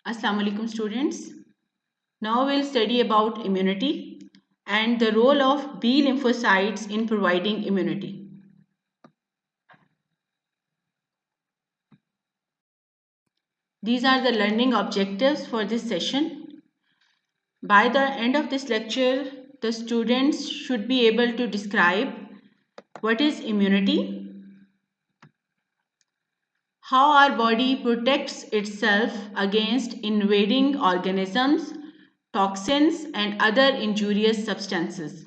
Assalamu alaikum students. Now we'll study about immunity and the role of B lymphocytes in providing immunity. These are the learning objectives for this session. By the end of this lecture, the students should be able to describe what is immunity, how our body protects itself against invading organisms, toxins, and other injurious substances,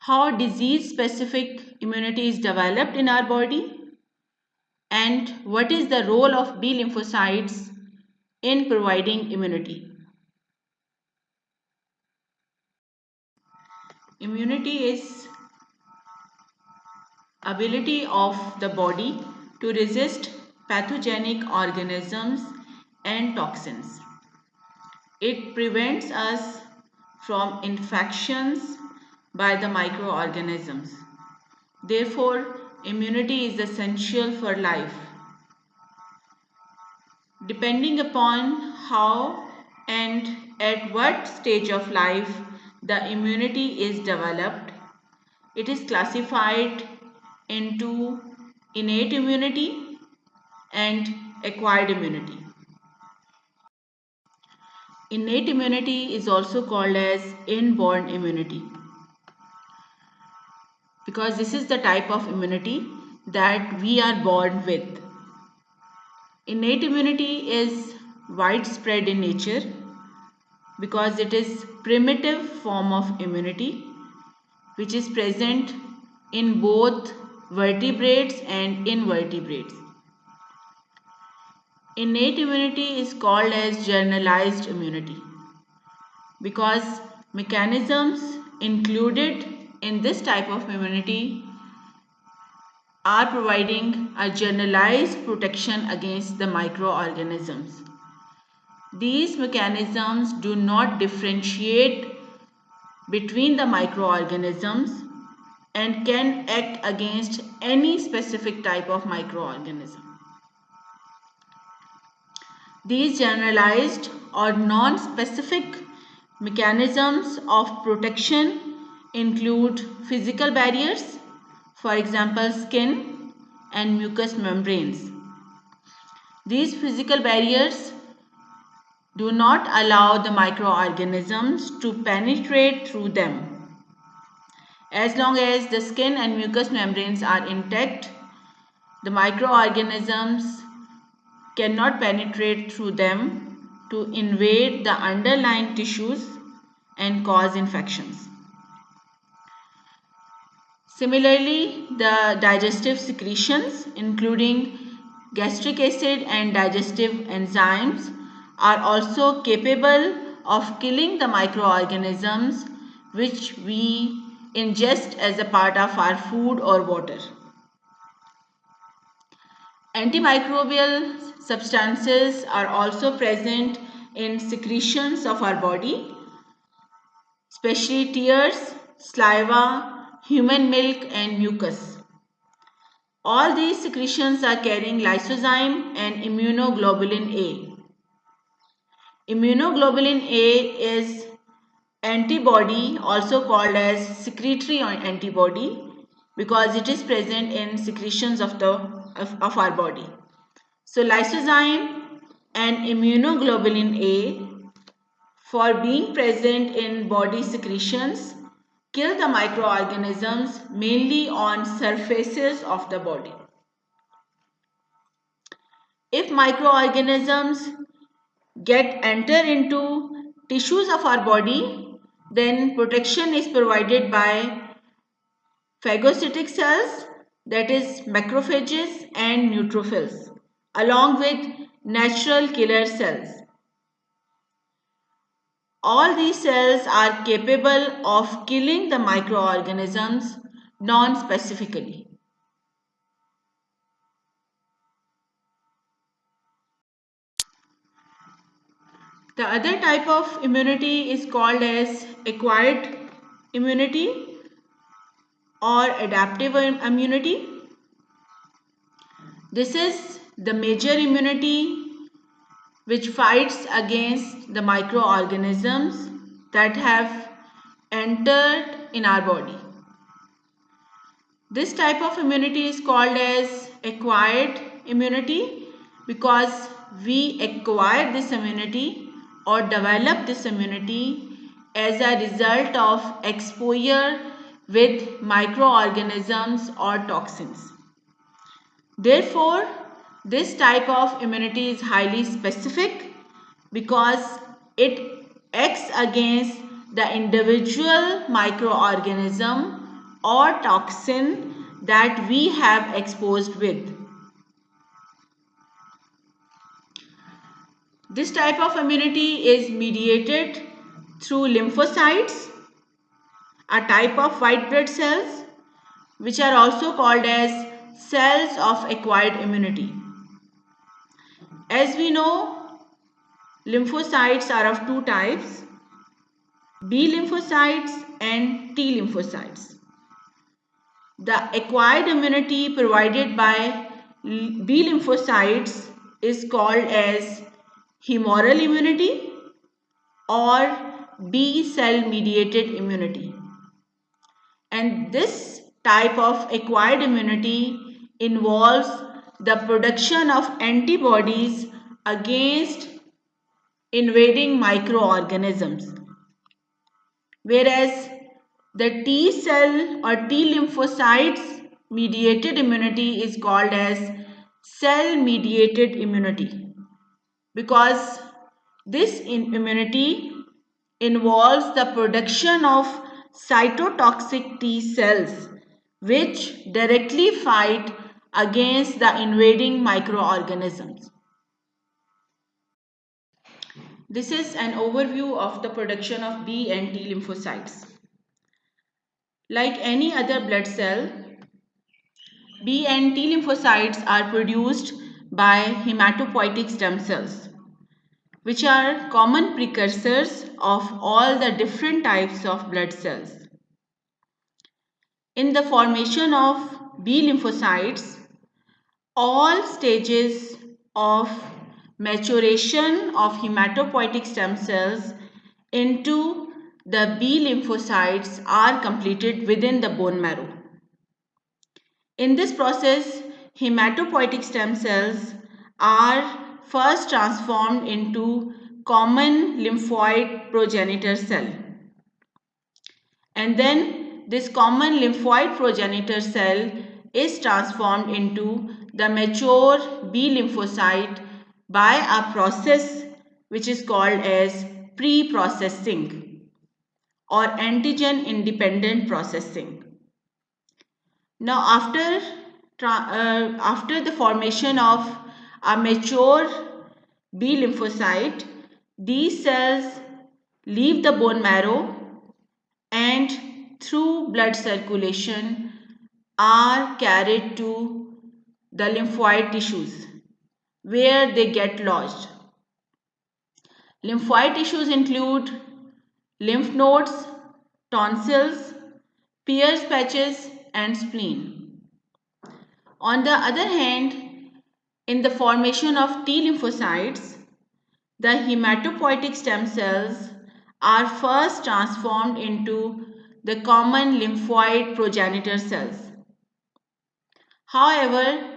how disease specific immunity is developed in our body, and what is the role of B lymphocytes in providing immunity. Immunity is ability of the body to resist pathogenic organisms and toxins. It prevents us from infections by the microorganisms. Therefore, immunity is essential for life. Depending upon how and at what stage of life the immunity is developed, it is classified into innate immunity and acquired immunity. Innate immunity is also called as inborn immunity because this is the type of immunity that we are born with. Innate immunity is widespread in nature because it is primitive form of immunity which is present in both vertebrates and invertebrates. Innate immunity is called as generalized immunity because mechanisms included in this type of immunity are providing a generalized protection against the microorganisms. These mechanisms do not differentiate between the microorganisms and can act against any specific type of microorganism. These generalized or non-specific mechanisms of protection include physical barriers, for example skin and mucous membranes. These physical barriers do not allow the microorganisms to penetrate through them. As long as the skin and mucous membranes are intact, the microorganisms cannot penetrate through them to invade the underlying tissues and cause infections. Similarly, the digestive secretions, including gastric acid and digestive enzymes, are also capable of killing the microorganisms which we ingest as a part of our food or water. Antimicrobial substances are also present in secretions of our body, especially tears, saliva, human milk and mucus. All these secretions are carrying lysozyme and immunoglobulin A. Immunoglobulin A is antibody, also called as secretory antibody, because it is present in secretions of our body. So lysozyme and immunoglobulin A, for being present in body secretions, kill the microorganisms mainly on surfaces of the body. If microorganisms enter into tissues of our body, then protection is provided by phagocytic cells, that is macrophages and neutrophils, along with natural killer cells. All these cells are capable of killing the microorganisms non-specifically. The other type of immunity is called as acquired immunity or adaptive immunity. This is the major immunity which fights against the microorganisms that have entered in our body. This type of immunity is called as acquired immunity because we acquire this immunity or develop this immunity as a result of exposure with microorganisms or toxins. Therefore, this type of immunity is highly specific because it acts against the individual microorganism or toxin that we have exposed with. This type of immunity is mediated through lymphocytes, a type of white blood cells, which are also called as cells of acquired immunity. As we know, lymphocytes are of two types, B lymphocytes and T lymphocytes. The acquired immunity provided by B lymphocytes is called as humoral immunity or B cell mediated immunity. And this type of acquired immunity involves the production of antibodies against invading microorganisms, whereas the T cell or T lymphocytes mediated immunity is called as cell mediated immunity because this immunity involves the production of cytotoxic T cells which directly fight against the invading microorganisms. This is an overview of the production of B and T lymphocytes. Like any other blood cell, B and T lymphocytes are produced by hematopoietic stem cells, which are common precursors of all the different types of blood cells. In the formation of B lymphocytes, all stages of maturation of hematopoietic stem cells into the B lymphocytes are completed within the bone marrow. In this process, hematopoietic stem cells are first transformed into common lymphoid progenitor cell. And then this common lymphoid progenitor cell is transformed into the mature B lymphocyte by a process which is called as pre-processing or antigen independent processing. Now after the formation of a mature B lymphocyte, these cells leave the bone marrow and through blood circulation are carried to the lymphoid tissues where they get lodged. Lymphoid tissues include lymph nodes, tonsils, Peyer's patches and spleen. On the other hand, in the formation of T lymphocytes, the hematopoietic stem cells are first transformed into the common lymphoid progenitor cells. However,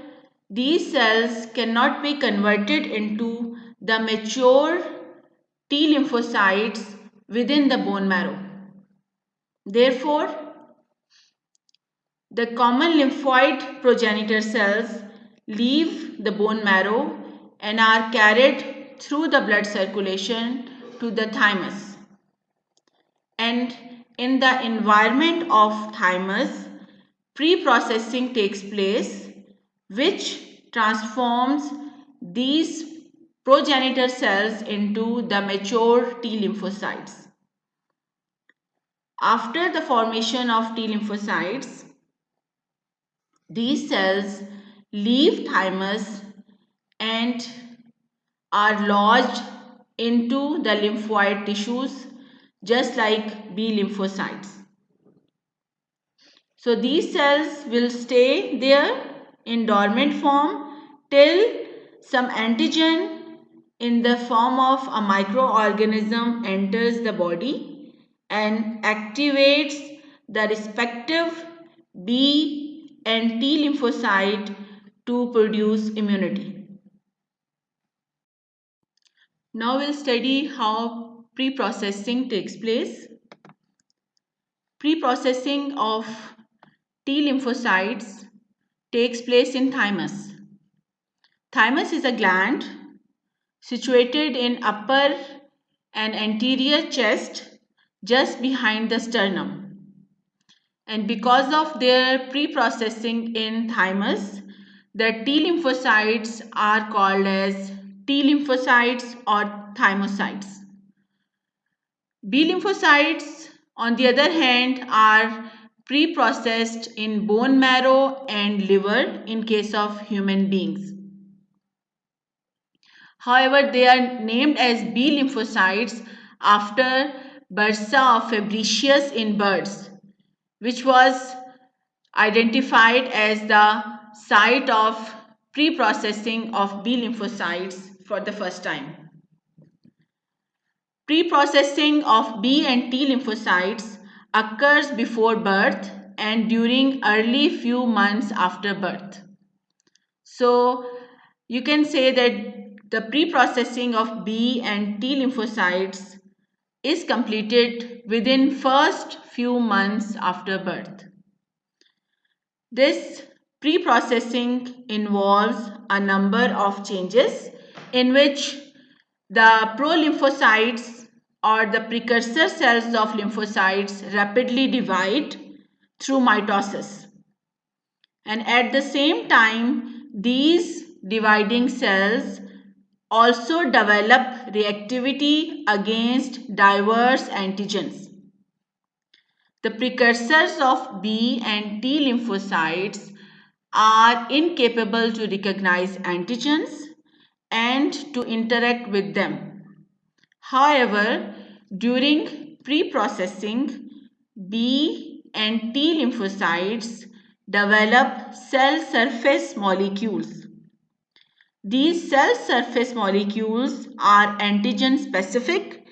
these cells cannot be converted into the mature T lymphocytes within the bone marrow. Therefore, the common lymphoid progenitor cells leave the bone marrow and are carried through the blood circulation to the thymus. And in the environment of thymus, pre-processing takes place which transforms these progenitor cells into the mature T lymphocytes. After the formation of T lymphocytes, these cells leave thymus and are lodged into the lymphoid tissues just like B lymphocytes. So these cells will stay there in dormant form till some antigen in the form of a microorganism enters the body and activates the respective B and T lymphocyte to produce immunity. Now we'll study how pre-processing takes place. Pre-processing of T lymphocytes takes place in thymus. Thymus is a gland situated in upper and anterior chest just behind the sternum. And because of their pre-processing in thymus, the T lymphocytes are called as T lymphocytes or thymocytes. B lymphocytes, on the other hand, are pre-processed in bone marrow and liver in case of human beings. However, they are named as B lymphocytes after bursa of Fabricius in birds, which was identified as the site of pre-processing of B lymphocytes for the first time. Pre-processing of B and T lymphocytes occurs before birth and during early few months after birth. So you can say that the pre-processing of B and T lymphocytes is completed within first few months after birth. This pre-processing involves a number of changes in which the pro-lymphocytes or the precursor cells of lymphocytes rapidly divide through mitosis. And at the same time, these dividing cells also develop reactivity against diverse antigens. The precursors of B and T lymphocytes are incapable to recognize antigens and to interact with them. However, during pre-processing, B and T lymphocytes develop cell surface molecules. These cell surface molecules are antigen specific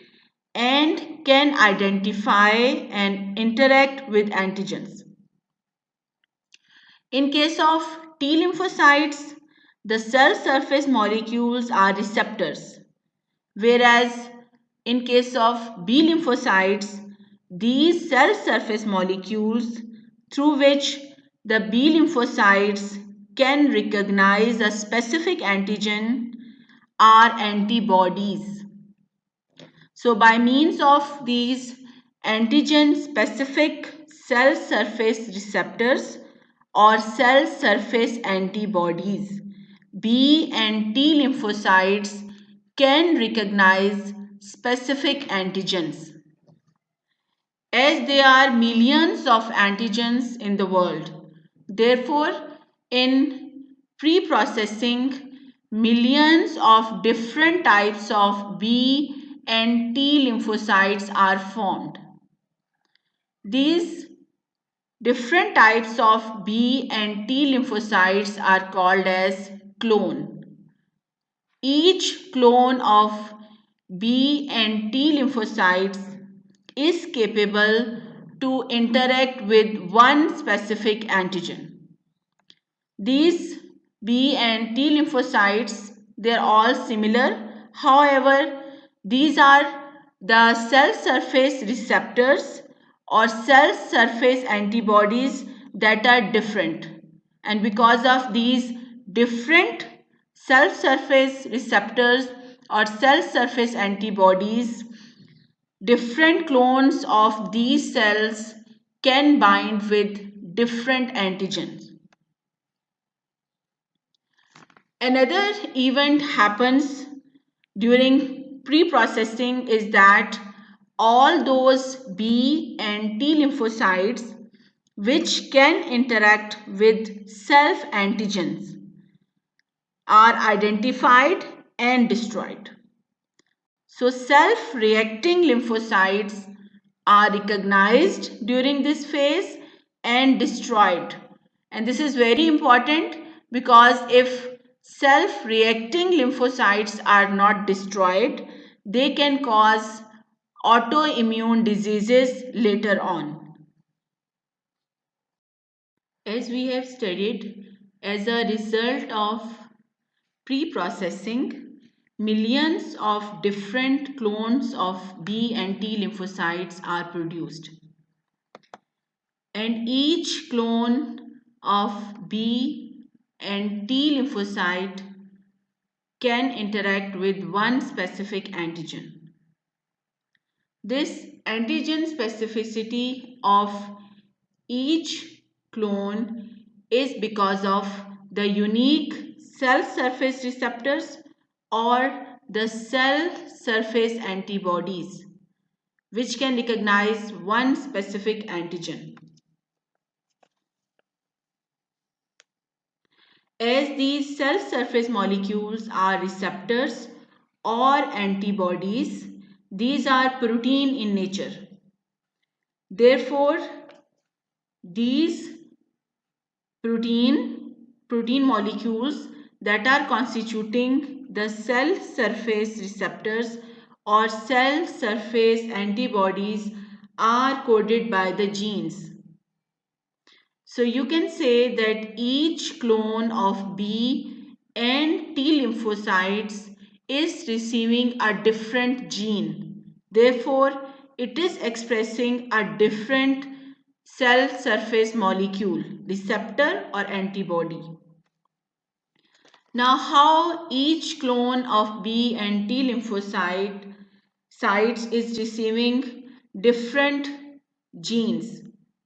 and can identify and interact with antigens. In case of T lymphocytes, the cell surface molecules are receptors, whereas in case of B lymphocytes, these cell surface molecules through which the B lymphocytes can recognize a specific antigen are antibodies. So by means of these antigen specific cell surface receptors or cell surface antibodies, B and T lymphocytes can recognize specific antigens. As there are millions of antigens in the world, therefore, in pre-processing, millions of different types of B and T lymphocytes are formed. These different types of B and T lymphocytes are called as clone. Each clone of B and T lymphocytes is capable to interact with one specific antigen. These B and T lymphocytes, they are all similar. However, these are the cell surface receptors or cell surface antibodies that are different. And because of these different cell surface receptors or cell surface antibodies, different clones of these cells can bind with different antigens. Another event happens during pre-processing is that all those B and T lymphocytes which can interact with self-antigens are identified and destroyed. So self-reacting lymphocytes are recognized during this phase and destroyed. And this is very important because if self-reacting lymphocytes are not destroyed, they can cause autoimmune diseases later on. As we have studied, as a result of pre-processing, millions of different clones of B and T lymphocytes are produced. And each clone of B and T lymphocyte can interact with one specific antigen. This antigen specificity of each clone is because of the unique cell surface receptors or the cell surface antibodies which can recognize one specific antigen. As these cell surface molecules are receptors or antibodies, these are protein in nature. Therefore, these protein molecules that are constituting the cell surface receptors or cell surface antibodies are coded by the genes. So you can say that each clone of B and T lymphocytes is receiving a different gene. Therefore, it is expressing a different cell surface molecule, receptor or antibody. Now, how each clone of B and T lymphocyte sites is receiving different genes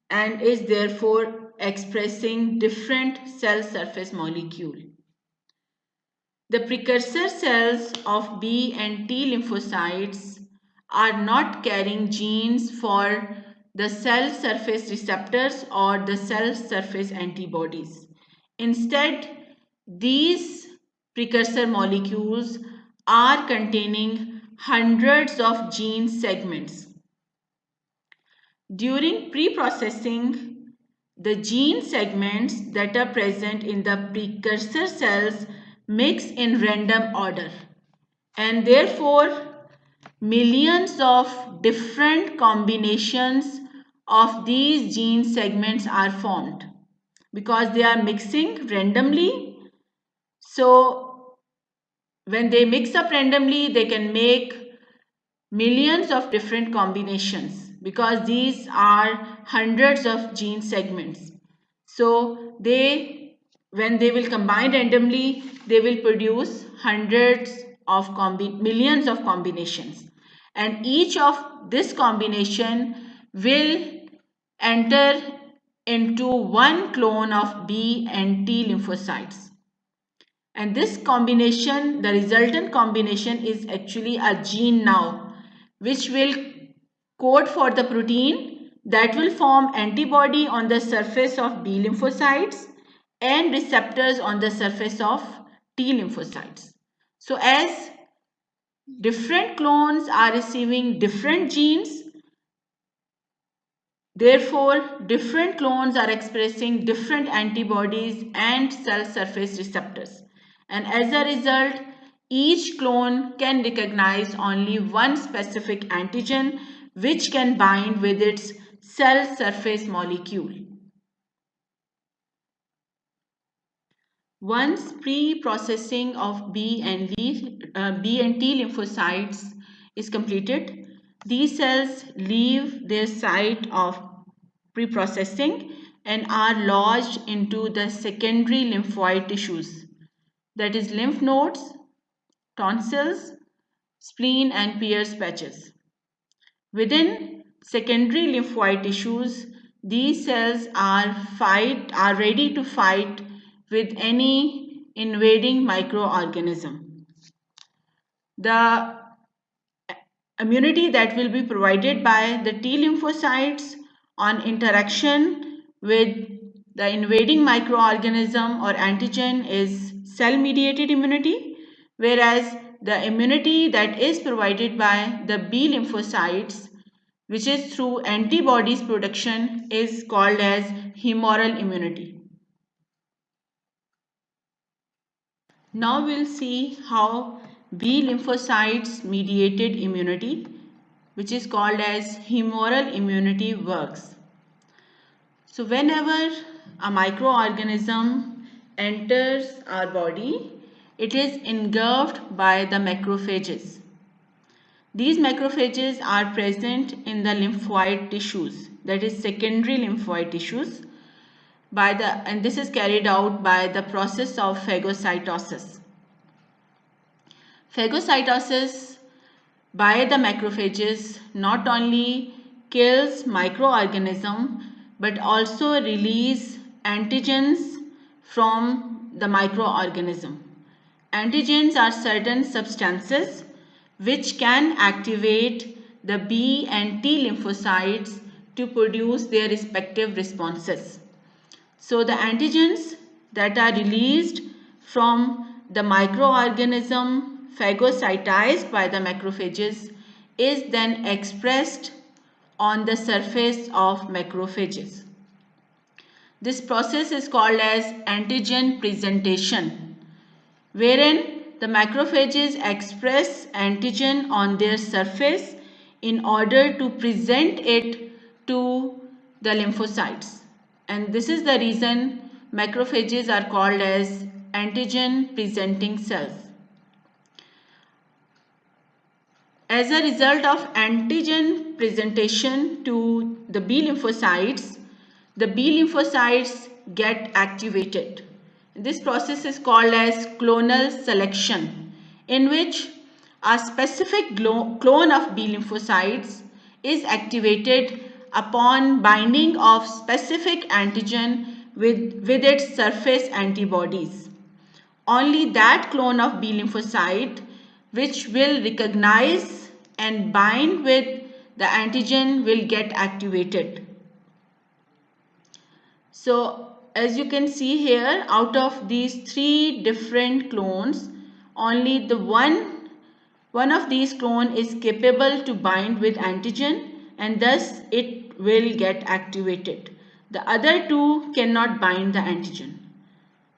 and is therefore expressing different cell surface molecule. The precursor cells of B and T lymphocytes are not carrying genes for the cell surface receptors or the cell surface antibodies. Instead, these precursor molecules are containing hundreds of gene segments. During pre-processing, the gene segments that are present in the precursor cells mix in random order, and therefore millions of different combinations of these gene segments are formed because they are mixing randomly. So when they mix up randomly, they can make millions of different combinations because these are hundreds of gene segments. So when they will combine randomly, they will produce hundreds of millions of combinations, and each of this combination will enter into one clone of B and T lymphocytes. And this combination, the resultant combination, is actually a gene now, which will code for the protein that will form antibody on the surface of B lymphocytes and receptors on the surface of T lymphocytes. So as different clones are receiving different genes, therefore different clones are expressing different antibodies and cell surface receptors. And as a result, each clone can recognize only one specific antigen which can bind with its cell surface molecule. Once pre-processing of B and T lymphocytes is completed, these cells leave their site of pre-processing and are lodged into the secondary lymphoid tissues, that is lymph nodes, tonsils, spleen and Peyer's patches. Within secondary lymphoid tissues, these cells are ready to fight with any invading microorganism. The immunity that will be provided by the T lymphocytes on interaction with the invading microorganism or antigen is cell-mediated immunity, whereas the immunity that is provided by the B lymphocytes, which is through antibodies production, is called as humoral immunity. Now we'll see how B lymphocytes mediated immunity, which is called as humoral immunity, works. So whenever a microorganism enters our body, it is engulfed by the macrophages. These macrophages are present in the lymphoid tissues, that is secondary lymphoid tissues, and this is carried out by the process of phagocytosis. Phagocytosis by the macrophages not only kills microorganism but also release antigens from the microorganism. Antigens are certain substances which can activate the B and T lymphocytes to produce their respective responses. So the antigens that are released from the microorganism phagocytized by the macrophages is then expressed on the surface of macrophages. This process is called as antigen presentation, wherein the macrophages express antigen on their surface in order to present it to the lymphocytes. And this is the reason macrophages are called as antigen presenting cells. As a result of antigen presentation to the B lymphocytes, the B lymphocytes get activated. This process is called as clonal selection, in which a specific clone of B lymphocytes is activated upon binding of specific antigen with its surface antibodies. Only that clone of B lymphocyte which will recognize and bind with the antigen will get activated. So as you can see here, out of these three different clones, only the one of these clone is capable to bind with antigen, and thus it will get activated. The other two cannot bind the antigen.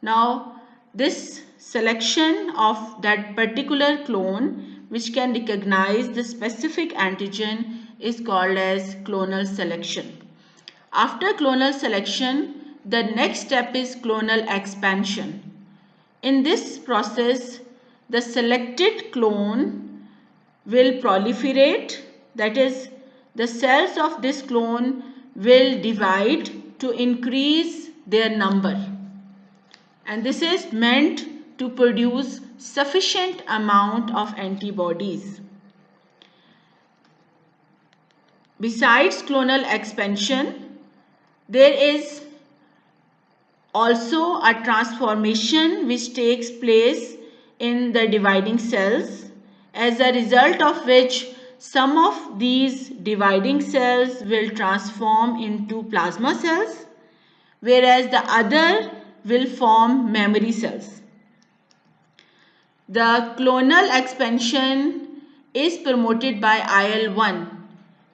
Now this selection of that particular clone which can recognize the specific antigen is called as clonal selection. After clonal selection, the next step is clonal expansion. In this process, the selected clone will proliferate, that is, the cells of this clone will divide to increase their number. And this is meant to produce sufficient amount of antibodies. Besides clonal expansion, there is also a transformation which takes place in the dividing cells, as a result of which some of these dividing cells will transform into plasma cells, whereas the other will form memory cells. The clonal expansion is promoted by IL-1,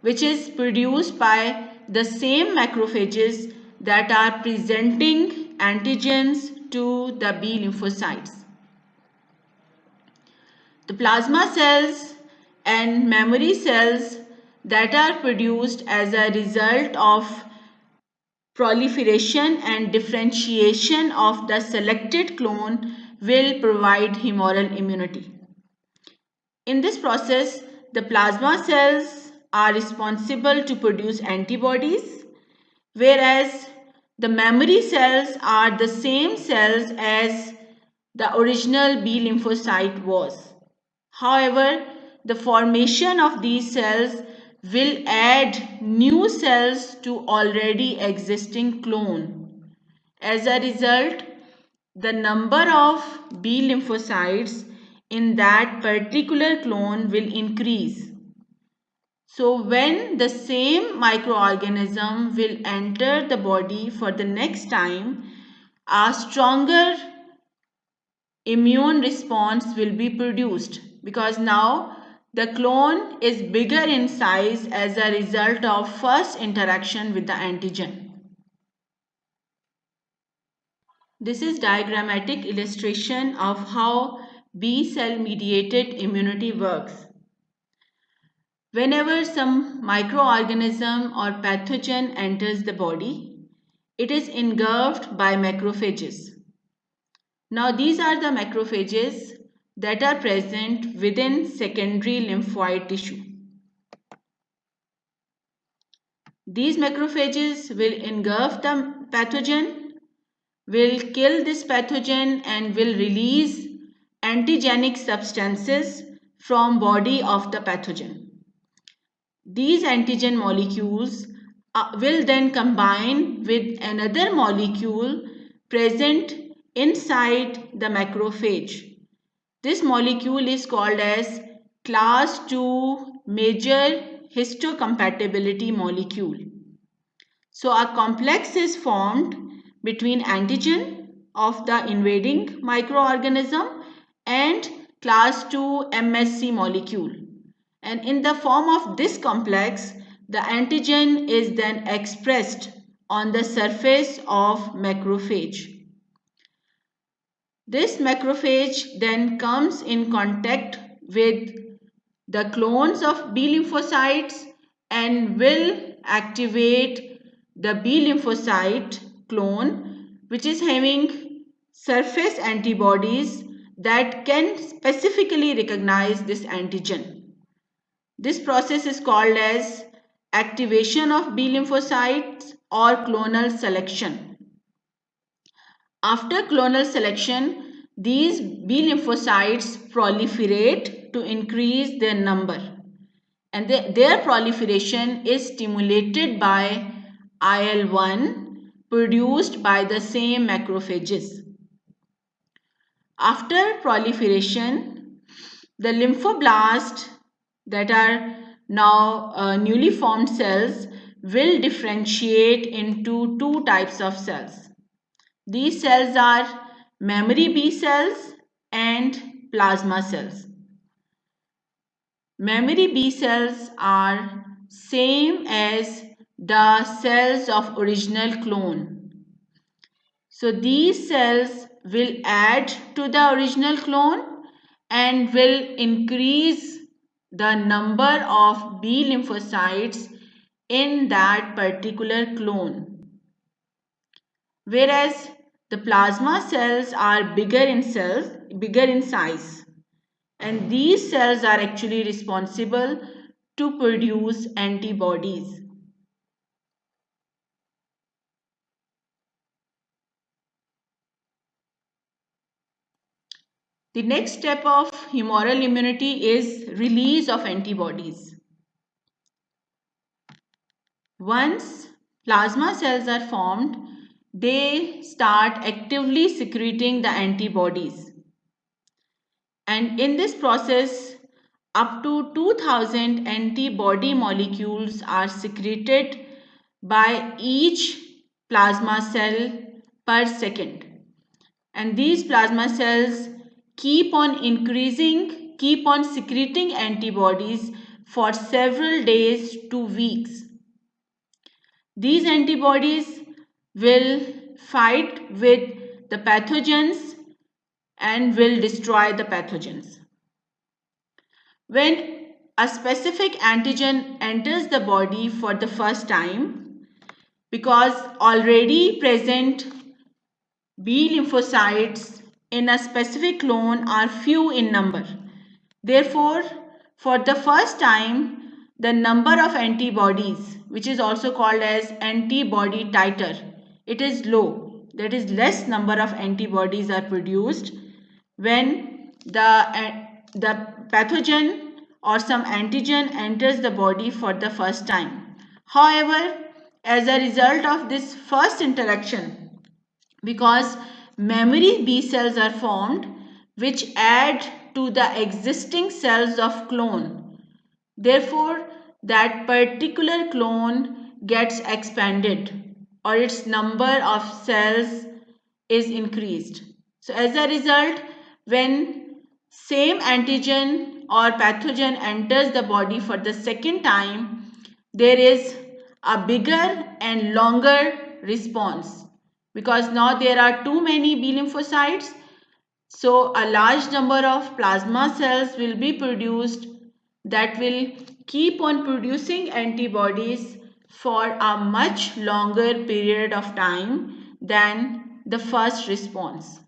which is produced by the same macrophages that are presenting antigens to the B lymphocytes. The plasma cells and memory cells that are produced as a result of proliferation and differentiation of the selected clone will provide humoral immunity. In this process, the plasma cells are responsible to produce antibodies, whereas the memory cells are the same cells as the original B lymphocyte was. However, the formation of these cells will add new cells to already existing clone. As a result, the number of B lymphocytes in that particular clone will increase. So when the same microorganism will enter the body for the next time, a stronger immune response will be produced, because now the clone is bigger in size as a result of first interaction with the antigen. This is diagrammatic illustration of how B cell mediated immunity works. Whenever some microorganism or pathogen enters the body, it is engulfed by macrophages. Now these are the macrophages that are present within secondary lymphoid tissue. These macrophages will engulf the pathogen, will kill this pathogen and will release antigenic substances from body of the pathogen. These antigen molecules will then combine with another molecule present inside the macrophage. This molecule is called as class II major histocompatibility molecule. So a complex is formed between antigen of the invading microorganism and class II MSC molecule. And in the form of this complex, the antigen is then expressed on the surface of macrophage. This macrophage then comes in contact with the clones of B lymphocytes and will activate the B lymphocyte clone, which is having surface antibodies that can specifically recognize this antigen. This process is called as activation of B lymphocytes or clonal selection. After clonal selection, these B lymphocytes proliferate to increase their number, and their proliferation is stimulated by IL-1 produced by the same macrophages. After proliferation, the lymphoblasts that are now newly formed cells will differentiate into two types of cells. These cells are memory B cells and plasma cells. Memory B cells are same as the cells of original clone. So these cells will add to the original clone and will increase the number of B lymphocytes in that particular clone. Whereas the plasma cells are bigger in size, and these cells are actually responsible to produce antibodies. The next step of humoral immunity is release of antibodies. Once plasma cells are formed, they start actively secreting the antibodies. And in this process, up to 2000 antibody molecules are secreted by each plasma cell per second. And these plasma cells keep on increasing, keep on secreting antibodies for several days to weeks. These antibodies will fight with the pathogens and will destroy the pathogens. When a specific antigen enters the body for the first time, because already present B lymphocytes in a specific clone are few in number. Therefore, for the first time, the number of antibodies, which is also called as antibody titer, it is low. That is, less number of antibodies are produced when the pathogen or some antigen enters the body for the first time. However, as a result of this first interaction, because memory B cells are formed which add to the existing cells of clone. Therefore, that particular clone gets expanded or its number of cells is increased. So as a result, when same antigen or pathogen enters the body for the second time, there is a bigger and longer response. because now there are too many B lymphocytes. So a large number of plasma cells will be produced that will keep on producing antibodies for a much longer period of time than the first response.